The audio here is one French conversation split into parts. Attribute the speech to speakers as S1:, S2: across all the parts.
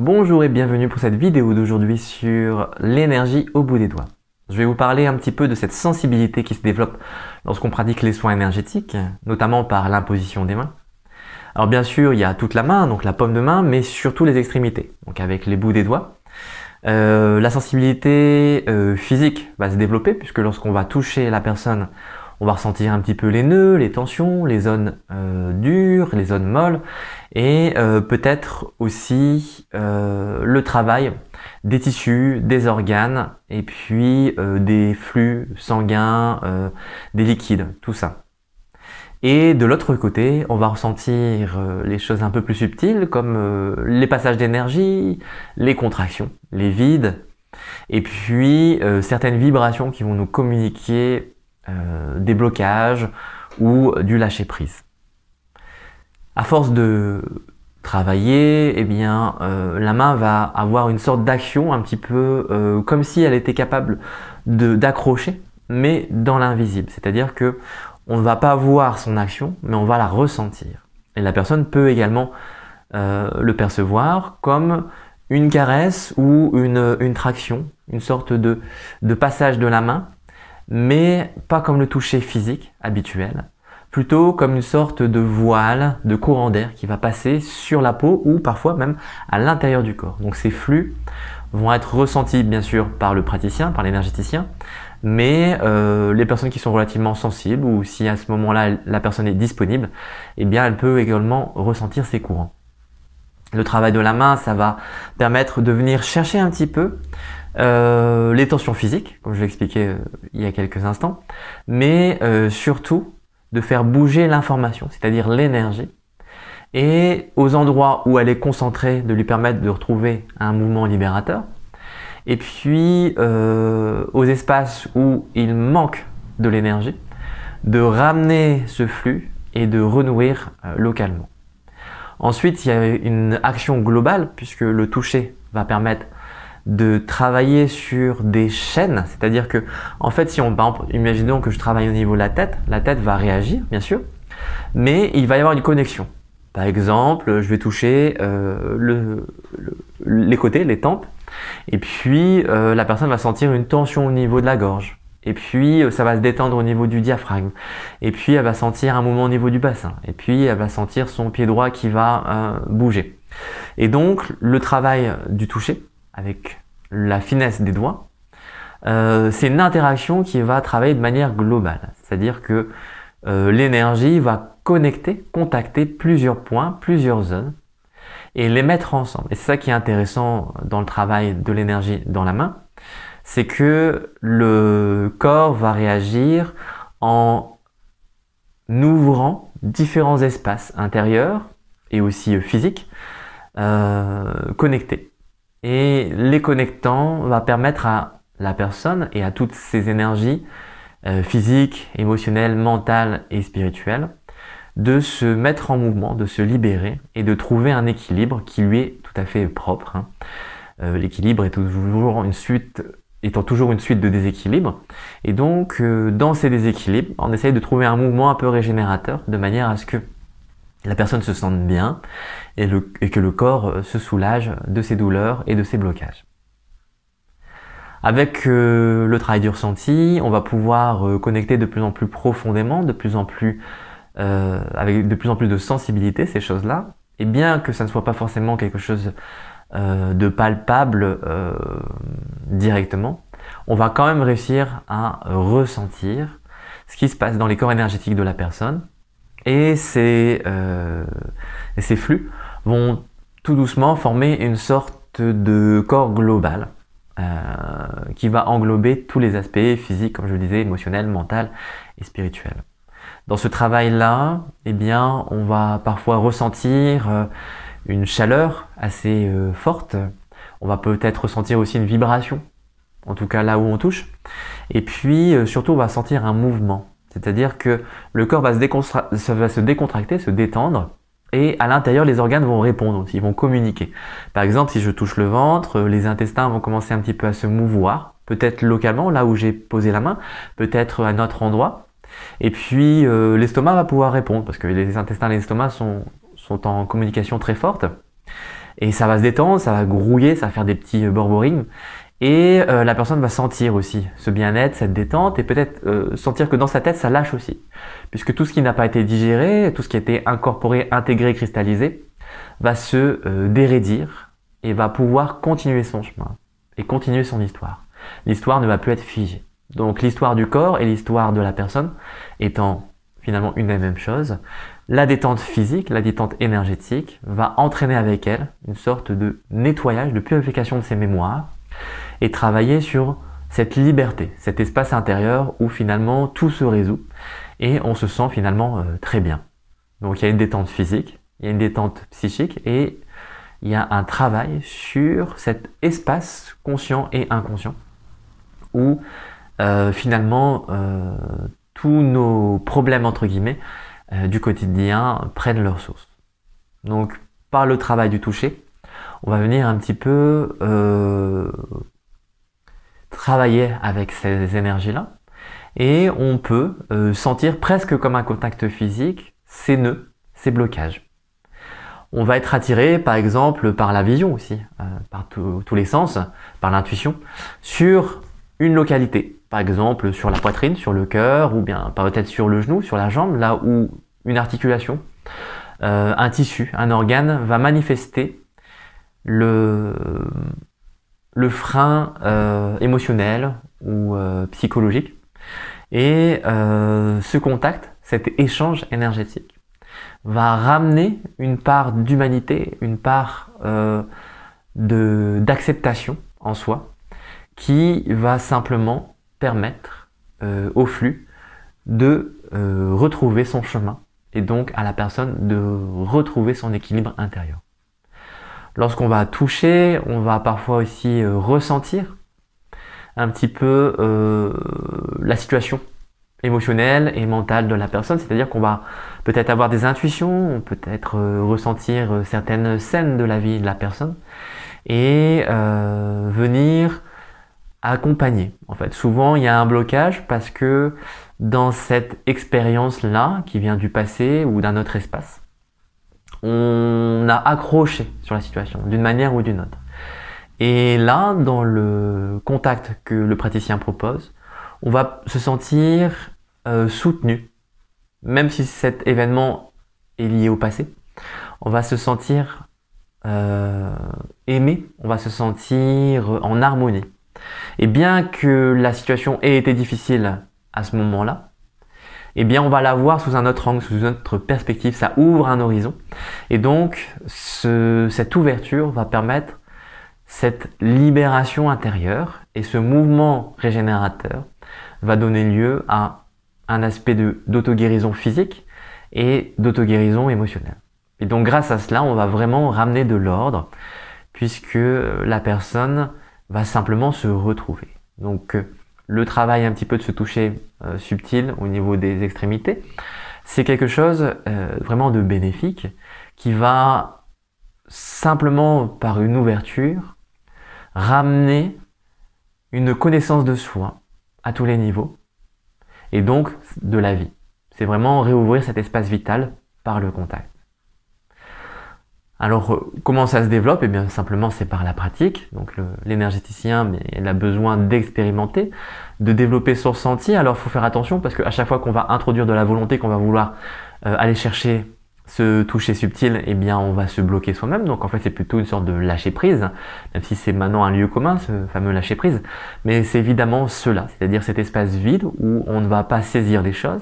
S1: Bonjour et bienvenue pour cette vidéo d'aujourd'hui sur l'énergie au bout des doigts. Je vais vous parler un petit peu de cette sensibilité qui se développe lorsqu'on pratique les soins énergétiques, notamment par l'imposition des mains. Alors bien sûr, il y a toute la main, donc la paume de main, mais surtout les extrémités, donc avec les bouts des doigts. La sensibilité physique va se développer puisque lorsqu'on va toucher la personne, on va ressentir un petit peu les nœuds, les tensions, les zones dures, les zones molles et peut-être aussi le travail des tissus, des organes et puis des flux sanguins, des liquides, tout ça. Et de l'autre côté, on va ressentir les choses un peu plus subtiles comme les passages d'énergie, les contractions, les vides et puis certaines vibrations qui vont nous communiquer des blocages ou du lâcher prise. À force de travailler, eh bien, la main va avoir une sorte d'action un petit peu comme si elle était capable d'accrocher, mais dans l'invisible. C'est-à-dire que on ne va pas voir son action, mais on va la ressentir. Et la personne peut également le percevoir comme une caresse ou une traction, une sorte de passage de la main, mais pas comme le toucher physique habituel, plutôt comme une sorte de voile, de courant d'air qui va passer sur la peau ou parfois même à l'intérieur du corps. Donc ces flux vont être ressentis bien sûr par le praticien, par l'énergéticien, mais les personnes qui sont relativement sensibles ou si à ce moment-là la personne est disponible, eh bien elle peut également ressentir ces courants. Le travail de la main, ça va permettre de venir chercher un petit peu les tensions physiques, comme je l'ai expliqué il y a quelques instants, mais surtout de faire bouger l'information, c'est-à-dire l'énergie, et aux endroits où elle est concentrée, de lui permettre de retrouver un mouvement libérateur, et puis aux espaces où il manque de l'énergie, de ramener ce flux et de renouer localement. Ensuite, il y a une action globale, puisque le toucher va permettre de travailler sur des chaînes, c'est-à-dire que, en fait, si on, par exemple, imaginons que je travaille au niveau de la tête va réagir, bien sûr, mais il va y avoir une connexion. Par exemple, je vais toucher les côtés, les tempes, et puis la personne va sentir une tension au niveau de la gorge, et puis ça va se détendre au niveau du diaphragme, et puis elle va sentir un mouvement au niveau du bassin, et puis elle va sentir son pied droit qui va bouger. Et donc, le travail du toucher, avec la finesse des doigts, c'est une interaction qui va travailler de manière globale. C'est-à-dire que l'énergie va contacter plusieurs points, plusieurs zones, et les mettre ensemble. Et c'est ça qui est intéressant dans le travail de l'énergie dans la main, c'est que le corps va réagir en ouvrant différents espaces intérieurs et aussi physiques connectés. Et les connectant va permettre à la personne et à toutes ces énergies physiques, émotionnelles, mentales et spirituelles de se mettre en mouvement, de se libérer et de trouver un équilibre qui lui est tout à fait propre. L'équilibre est étant toujours une suite de déséquilibres. Et donc, dans ces déséquilibres, on essaye de trouver un mouvement un peu régénérateur de manière à ce que la personne se sente bien et que le corps se soulage de ses douleurs et de ses blocages. Avec le travail du ressenti, on va pouvoir connecter de plus en plus profondément, avec de plus en plus de sensibilité ces choses-là. Et bien que ça ne soit pas forcément quelque chose de palpable directement, on va quand même réussir à ressentir ce qui se passe dans les corps énergétiques de la personne. Et ces flux vont tout doucement former une sorte de corps global qui va englober tous les aspects physiques, comme je le disais, émotionnels, mental et spirituels. Dans ce travail-là, eh bien, on va parfois ressentir une chaleur assez forte. On va peut-être ressentir aussi une vibration, en tout cas là où on touche. Et puis, surtout, on va sentir un mouvement. C'est-à-dire que le corps va se décontracter, se détendre, et à l'intérieur, les organes vont répondre, ils vont communiquer. Par exemple, si je touche le ventre, les intestins vont commencer un petit peu à se mouvoir, peut-être localement, là où j'ai posé la main, peut-être à un autre endroit. Et puis, l'estomac va pouvoir répondre, parce que les intestins et l'estomac sont en communication très forte. Et ça va se détendre, ça va grouiller, ça va faire des petits borborings. Et la personne va sentir aussi ce bien-être, cette détente, et peut-être sentir que dans sa tête, ça lâche aussi. Puisque tout ce qui n'a pas été digéré, tout ce qui a été incorporé, intégré, cristallisé, va se dérédir et va pouvoir continuer son chemin et continuer son histoire. L'histoire ne va plus être figée. Donc l'histoire du corps et l'histoire de la personne étant finalement une et même chose, la détente physique, la détente énergétique va entraîner avec elle une sorte de nettoyage, de purification de ses mémoires et travailler sur cette liberté, cet espace intérieur où finalement tout se résout et on se sent finalement très bien. Donc il y a une détente physique, il y a une détente psychique et il y a un travail sur cet espace conscient et inconscient où finalement tous nos problèmes entre guillemets du quotidien prennent leur source. Donc par le travail du toucher, on va venir un petit peu travailler avec ces énergies-là et on peut sentir presque comme un contact physique ces nœuds, ces blocages. On va être attiré par exemple par la vision aussi, par tous les sens, par l'intuition, sur une localité. Par exemple sur la poitrine, sur le cœur, ou bien peut-être sur le genou, sur la jambe, là où une articulation, un tissu, un organe va manifester le frein émotionnel ou psychologique. Et ce contact, cet échange énergétique, va ramener une part d'humanité, une part d'acceptation en soi, qui va simplement permettre au flux de retrouver son chemin et donc à la personne de retrouver son équilibre intérieur. Lorsqu'on va toucher, on va parfois aussi ressentir un petit peu la situation émotionnelle et mentale de la personne, c'est-à-dire qu'on va peut-être avoir des intuitions, peut-être ressentir certaines scènes de la vie de la personne et venir accompagner. En fait, souvent il y a un blocage parce que dans cette expérience-là qui vient du passé ou d'un autre espace, on a accroché sur la situation d'une manière ou d'une autre. Et là, dans le contact que le praticien propose, on va se sentir soutenu, même si cet événement est lié au passé. On va se sentir aimé, on va se sentir en harmonie. Et bien que la situation ait été difficile à ce moment-là, eh bien on va la voir sous un autre angle, sous une autre perspective, ça ouvre un horizon. Et donc cette ouverture va permettre cette libération intérieure et ce mouvement régénérateur va donner lieu à un aspect d'auto-guérison physique et d'auto-guérison émotionnelle. Et donc grâce à cela, on va vraiment ramener de l'ordre puisque la personne va simplement se retrouver. Donc le travail un petit peu de se toucher subtil au niveau des extrémités, c'est quelque chose vraiment de bénéfique qui va simplement par une ouverture ramener une connaissance de soi à tous les niveaux et donc de la vie. C'est vraiment réouvrir cet espace vital par le contact. Alors comment ça se développe? Eh bien simplement c'est par la pratique. Donc l'énergéticien il a besoin d'expérimenter, de développer son ressenti. Alors il faut faire attention parce qu'à chaque fois qu'on va introduire de la volonté, qu'on va vouloir aller chercher ce toucher subtil, eh bien on va se bloquer soi-même. Donc en fait c'est plutôt une sorte de lâcher prise, même si c'est maintenant un lieu commun, ce fameux lâcher prise. Mais c'est évidemment cela, c'est-à-dire cet espace vide où on ne va pas saisir les choses,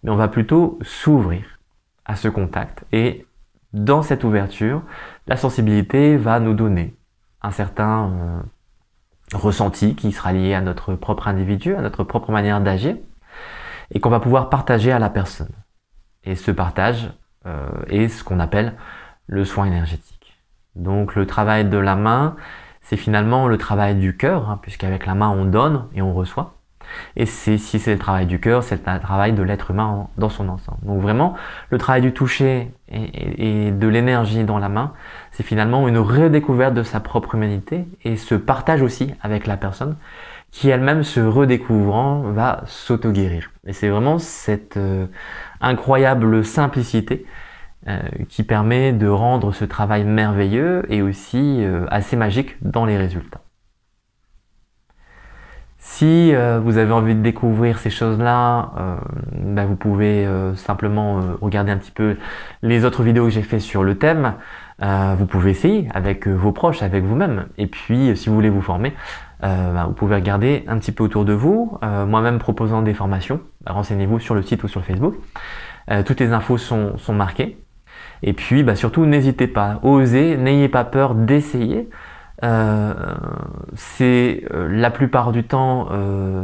S1: mais on va plutôt s'ouvrir à ce contact. Et dans cette ouverture, la sensibilité va nous donner un certain ressenti qui sera lié à notre propre individu, à notre propre manière d'agir, et qu'on va pouvoir partager à la personne. Et ce partage est ce qu'on appelle le soin énergétique. Donc le travail de la main, c'est finalement le travail du cœur, hein, puisqu'avec la main on donne et on reçoit. Et si c'est le travail du cœur, c'est le travail de l'être humain dans son ensemble. Donc vraiment, le travail du toucher et de l'énergie dans la main, c'est finalement une redécouverte de sa propre humanité et ce partage aussi avec la personne qui elle-même, se redécouvrant, va s'auto-guérir. Et c'est vraiment cette incroyable simplicité qui permet de rendre ce travail merveilleux et aussi assez magique dans les résultats. Si vous avez envie de découvrir ces choses-là, vous pouvez simplement regarder un petit peu les autres vidéos que j'ai fait sur le thème. Vous pouvez essayer avec vos proches, avec vous-même. Et puis, si vous voulez vous former, vous pouvez regarder un petit peu autour de vous. Moi-même proposant des formations, renseignez-vous sur le site ou sur Facebook. Toutes les infos sont marquées. Et puis, surtout, n'hésitez pas, osez, n'ayez pas peur d'essayer. C'est la plupart du temps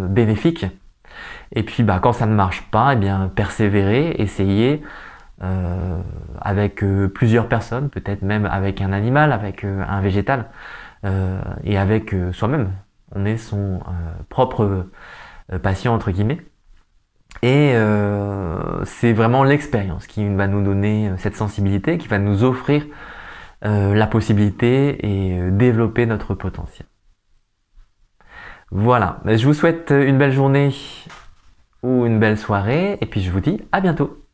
S1: bénéfique. Et puis quand ça ne marche pas, persévérez, essayez avec plusieurs personnes, peut-être même avec un animal, avec un végétal et avec soi-même. On est son propre patient entre guillemets. Et c'est vraiment l'expérience qui va nous donner cette sensibilité, qui va nous offrir la possibilité et développer notre potentiel. Voilà, je vous souhaite une belle journée ou une belle soirée et puis je vous dis à bientôt.